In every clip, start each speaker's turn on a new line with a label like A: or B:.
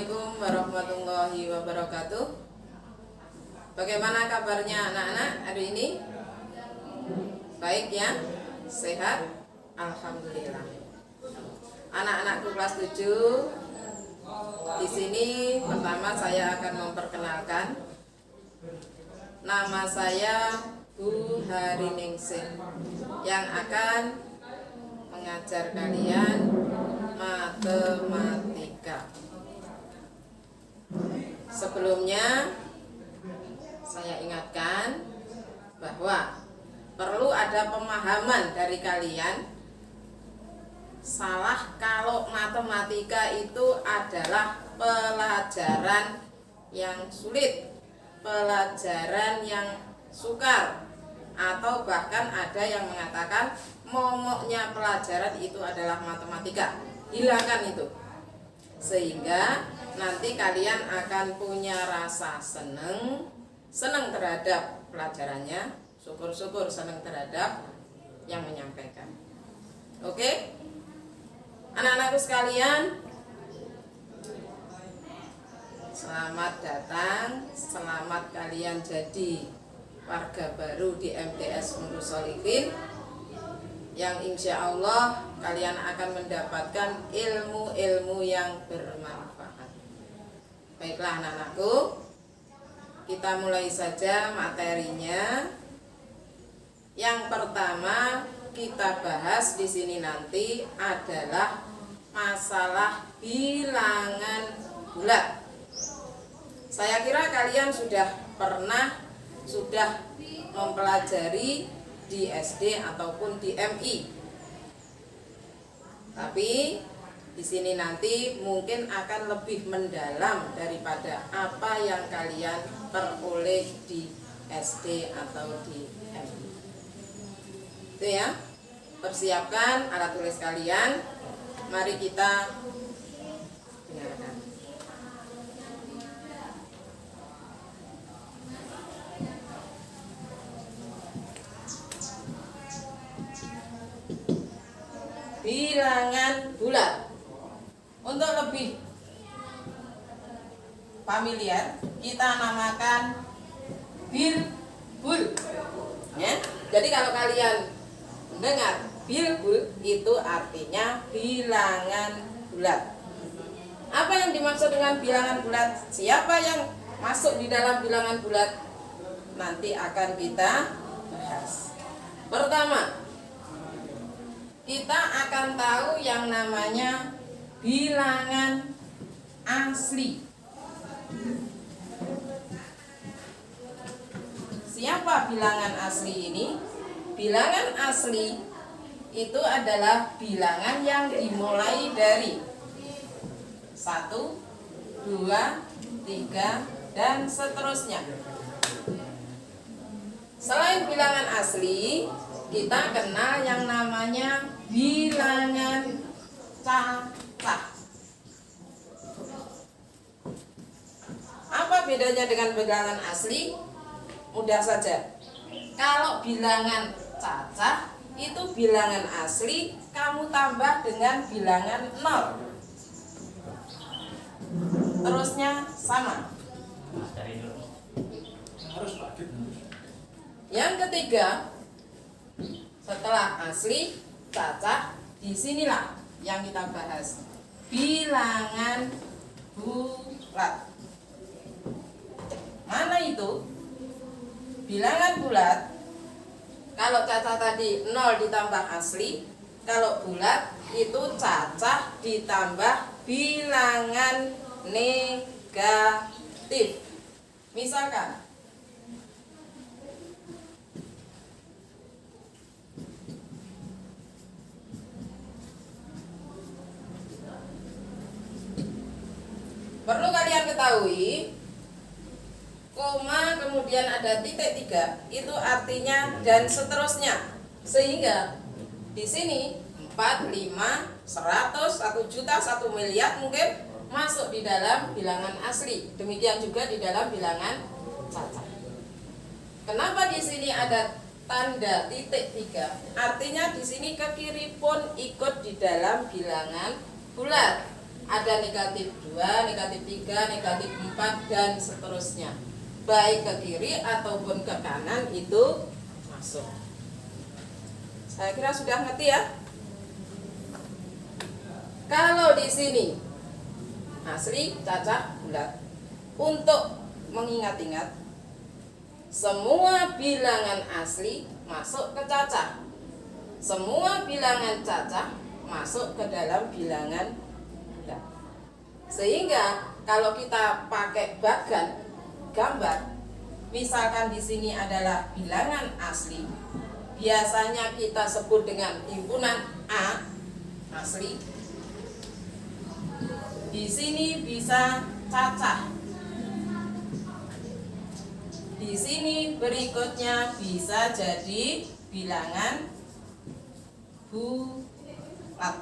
A: Assalamualaikum warahmatullahi wabarakatuh. Bagaimana kabarnya anak-anak hari ini? Baik ya? Sehat? Alhamdulillah. Anak-anakku kelas 7. Di sini pertama saya akan memperkenalkan. Nama saya Bu Hariningsih yang akan mengajar kalian matematika. Sebelumnya saya ingatkan bahwa perlu ada pemahaman dari kalian. Salah kalau matematika itu adalah pelajaran yang sulit, pelajaran yang sukar, atau bahkan ada yang mengatakan momoknya pelajaran itu adalah matematika. Hilangkan itu, sehingga nanti kalian akan punya rasa senang terhadap pelajarannya, syukur-syukur senang terhadap yang menyampaikan. Oke? Anak-anakku sekalian, selamat datang, selamat kalian jadi warga baru di MTS Nurul Sholihin, yang insya Allah kalian akan mendapatkan ilmu-ilmu yang bermanfaat. Baiklah anak-anakku, kita mulai saja materinya. Yang pertama kita bahas di sini nanti adalah masalah bilangan bulat. Saya kira kalian sudah mempelajari di SD ataupun di MI. Tapi di sini nanti mungkin akan lebih mendalam daripada apa yang kalian peroleh di SD atau di MI. Itu ya. Persiapkan alat tulis kalian. Mari kita dengarkan. Bilangan bulat. Untuk lebih familiar, kita namakan bilbul. Ya. Jadi kalau kalian mendengar bilbul, itu artinya bilangan bulat. Apa yang dimaksud dengan bilangan bulat? Siapa yang masuk di dalam bilangan bulat? Nanti akan kita bahas. Pertama, kita akan tahu yang namanya bilangan asli. Siapa bilangan asli ini? Bilangan asli itu adalah bilangan yang dimulai dari 1, 2, 3, dan seterusnya. Selain bilangan asli, kita kenal yang namanya bilangan cacah. Apa bedanya dengan bilangan asli? Mudah saja. Kalau bilangan cacah itu bilangan asli, kamu tambah dengan bilangan 0. Terusnya sama. Yang ketiga, setelah asli, cacah, disinilah yang kita bahas bilangan bulat. Mana itu? Bilangan bulat, kalau cacah tadi 0 ditambah asli, kalau bulat itu cacah ditambah bilangan negatif. Misalkan perlu kalian ketahui, koma kemudian ada titik 3 itu artinya dan seterusnya. Sehingga di sini 4, 5, 100, 1 juta, 1 miliar mungkin masuk di dalam bilangan asli. Demikian juga di dalam bilangan cacah. Kenapa di sini ada tanda titik 3? Artinya di sini ke kiri pun ikut di dalam bilangan bulat. ada negatif 2, negatif 3, negatif 4, dan seterusnya. Baik ke kiri ataupun ke kanan itu masuk. Saya kira sudah ngerti ya. Kalau di sini asli, cacah, bulat. Untuk mengingat-ingat, semua bilangan asli masuk ke cacah. Semua bilangan cacah masuk ke dalam bilangan bulat. Sehingga kalau kita pakai bagan gambar, misalkan di sini adalah bilangan asli, biasanya kita sebut dengan himpunan A asli. Di sini bisa cacah. Di sini berikutnya bisa jadi bilangan bulat.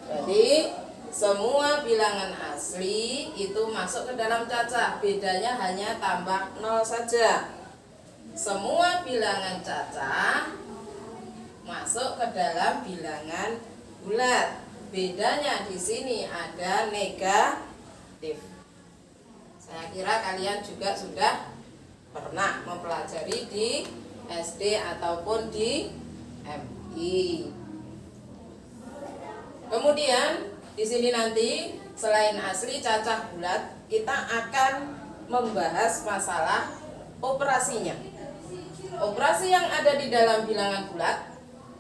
A: Jadi semua bilangan asli itu masuk ke dalam cacah. Bedanya hanya tambah 0 saja. Semua bilangan cacah masuk ke dalam bilangan bulat. Bedanya di sini ada negatif. Saya kira kalian juga sudah pernah mempelajari di SD ataupun di MI. Kemudian di sini nanti selain asli, cacah, bulat, kita akan membahas masalah operasinya. Operasi yang ada di dalam bilangan bulat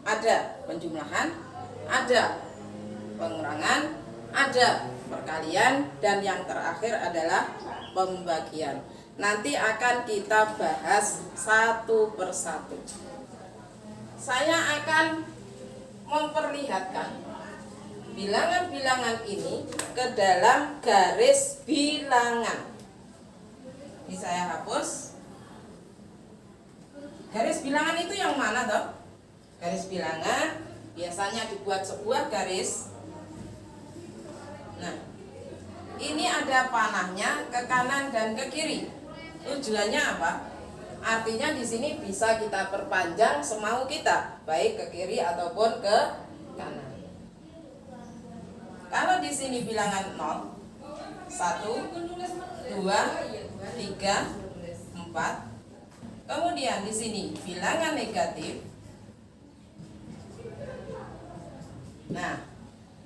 A: ada penjumlahan, ada pengurangan, ada perkalian, dan yang terakhir adalah pembagian. Nanti akan kita bahas satu persatu. Saya akan memperlihatkan bilangan-bilangan ini ke dalam garis bilangan. Ini saya hapus. Garis bilangan itu yang mana toh? Garis bilangan biasanya dibuat sebuah garis. Nah, ini ada panahnya ke kanan dan ke kiri. Tujuannya apa? Artinya di sini bisa kita perpanjang semau kita, baik ke kiri ataupun ke kanan. Kalau di sini bilangan 0, 1, 2, 3, 4. Kemudian di sini bilangan negatif. Nah,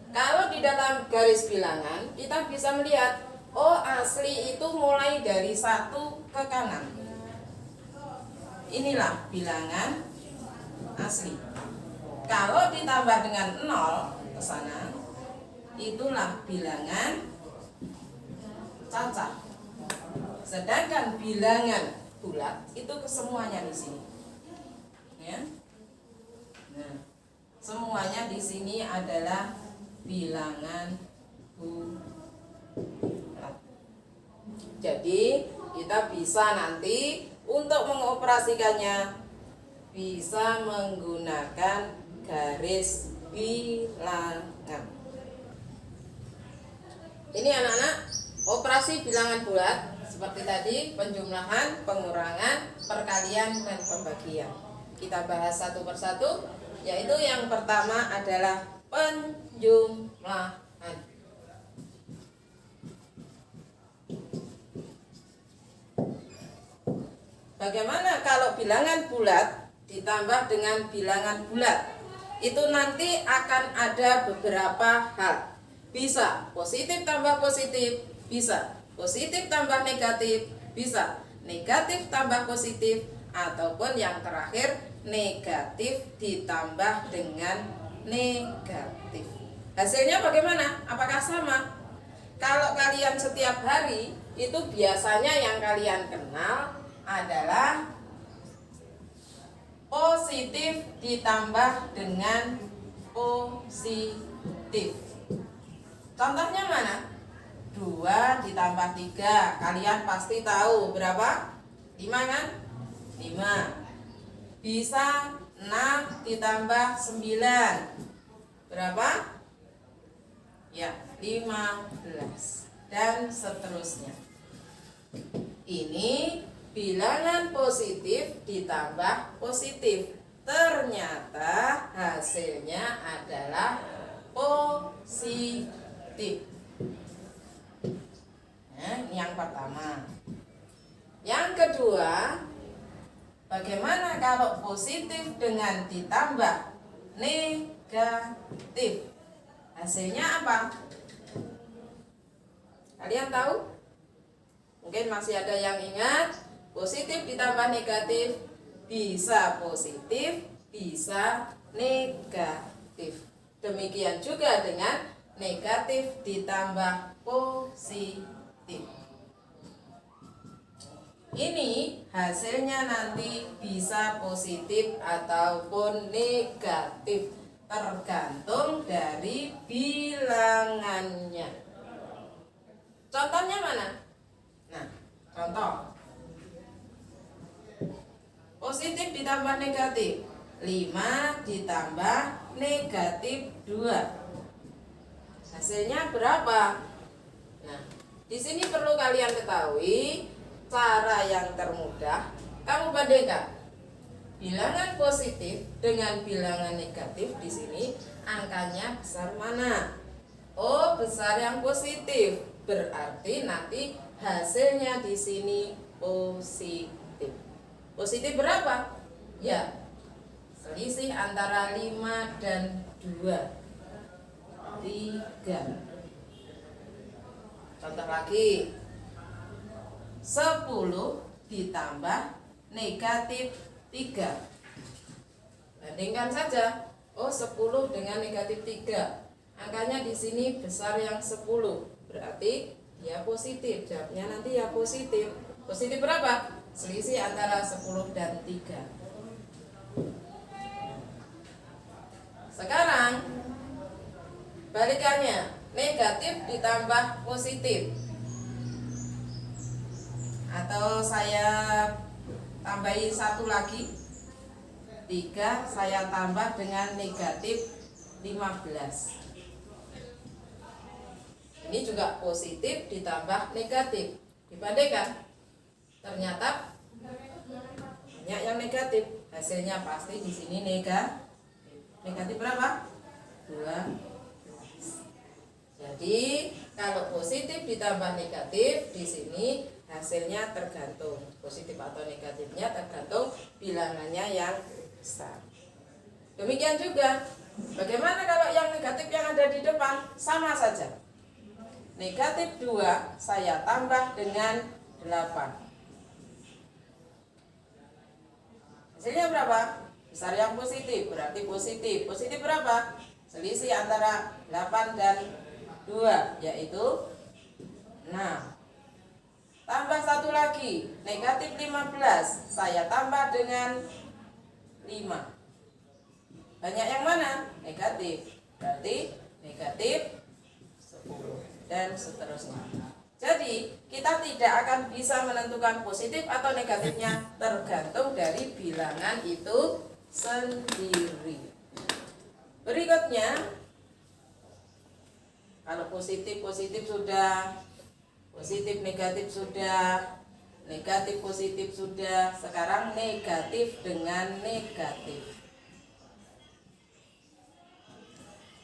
A: kalau di dalam garis bilangan kita bisa melihat, oh asli itu mulai dari 1 ke kanan. Inilah bilangan asli. Kalau ditambah dengan 0 ke sana, itulah bilangan cacah. Sedangkan bilangan bulat itu kesemuanya di sini. Ya. Nah, semuanya di sini adalah bilangan bulat. Jadi kita bisa nanti untuk mengoperasikannya bisa menggunakan garis bilangan. Ini anak-anak, operasi bilangan bulat seperti tadi, penjumlahan, pengurangan, perkalian, dan pembagian. Kita bahas satu persatu, yaitu yang pertama adalah penjumlahan. Bagaimana kalau bilangan bulat ditambah dengan bilangan bulat? Itu nanti akan ada beberapa hal. Bisa positif tambah positif, bisa positif tambah negatif, bisa negatif tambah positif, ataupun yang terakhir negatif ditambah dengan negatif. Hasilnya bagaimana? Apakah sama? Kalau kalian setiap hari, itu biasanya yang kalian kenal adalah positif ditambah dengan positif. Contohnya mana? 2 ditambah 3. Kalian pasti tahu berapa? 5 kan? 5. Bisa 6 ditambah 9. Berapa? Ya, 15. Dan seterusnya. Ini bilangan positif ditambah positif. Ternyata hasilnya adalah positif. Nah, ini yang pertama. Yang kedua, bagaimana kalau positif dengan ditambah negatif? Hasilnya apa? Kalian tahu? Mungkin masih ada yang ingat. Positif ditambah negatif bisa positif, bisa negatif. Demikian juga dengan negatif ditambah positif. Ini hasilnya nanti bisa positif ataupun negatif, tergantung dari bilangannya. Contohnya mana? Nah, contoh positif ditambah negatif, 5 ditambah negatif 2. Hasilnya berapa? Nah, di sini perlu kalian ketahui cara yang termudah. Kamu bandingkan bilangan positif dengan bilangan negatif. Di sini angkanya besar mana? Oh, besar yang positif. Berarti nanti hasilnya di sini positif. Positif berapa? Ya, selisih antara 5 dan 2. 3. Contoh lagi. 10 ditambah negatif 3. Bandingkan saja. Oh, 10 dengan negatif 3. Angkanya di sini besar yang 10. Berarti dia positif. Jawabnya nanti ya positif. Positif berapa? Selisih antara 10 dan 3. Sekarang balikannya, negatif ditambah positif. Atau saya tambahi satu lagi, 3 saya tambah dengan negatif 15. Ini juga positif ditambah negatif. Dibandingkan, ternyata banyak yang negatif. Hasilnya pasti di sini negatif. Negatif berapa? 2. Jadi kalau positif ditambah negatif, di sini hasilnya tergantung positif atau negatifnya, tergantung bilangannya yang besar. Demikian juga, bagaimana kalau yang negatif yang ada di depan? Sama saja. Negatif 2 saya tambah dengan 8. Hasilnya berapa? Besar yang positif, berarti positif. Positif berapa? Selisih antara 8 dan 2, yaitu 6. Tambah satu lagi, negatif 15 saya tambah dengan 5. Banyak yang mana? Negatif. Berarti negatif 10 dan seterusnya. Jadi kita tidak akan bisa menentukan positif atau negatifnya, tergantung dari bilangan itu sendiri. Berikutnya, kalau positif sudah, positif negatif sudah, negatif positif sudah. Sekarang negatif dengan negatif.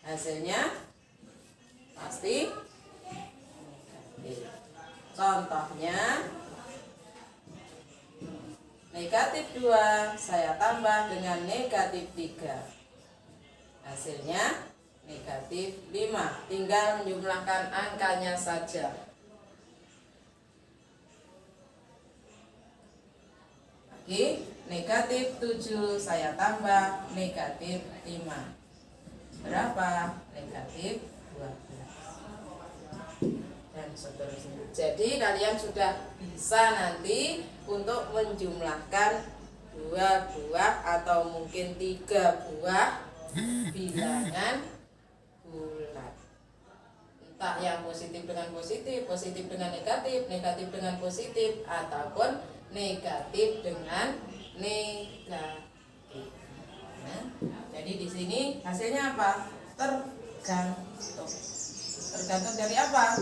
A: Hasilnya pasti negatif. Contohnya, negatif 2 saya tambah dengan negatif 3. Hasilnya negatif 5. Tinggal menjumlahkan angkanya saja. Negatif 7 saya tambah negatif 5. Berapa? Negatif 12. Dan seterusnya. Jadi kalian sudah bisa nanti untuk menjumlahkan 2 buah atau mungkin 3 buah bilangan bulat. Entah yang positif dengan positif, positif dengan negatif, negatif dengan positif, ataupun negatif dengan negatif. Nah, jadi di sini hasilnya apa? Tergantung dari apa?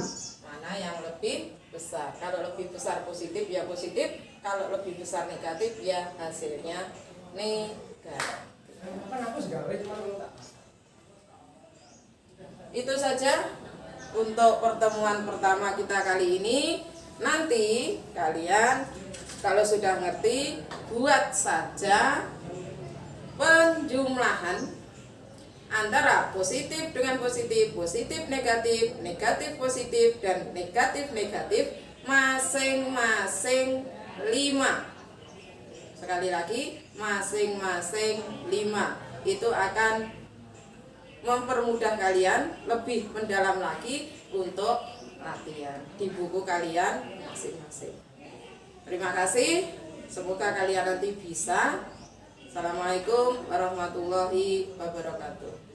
A: Mana yang lebih besar. Kalau lebih besar positif ya positif, kalau lebih besar negatif ya hasilnya negatif. Itu saja untuk pertemuan pertama kita kali ini. Nanti kalian kalau sudah ngerti, buat saja penjumlahan antara positif dengan positif, positif negatif, negatif positif, dan negatif negatif masing-masing 5. Sekali lagi, masing-masing 5. Itu akan mempermudah kalian lebih mendalam lagi untuk latihan di buku kalian masing-masing. Terima kasih, semoga kalian nanti bisa. Assalamualaikum warahmatullahi wabarakatuh.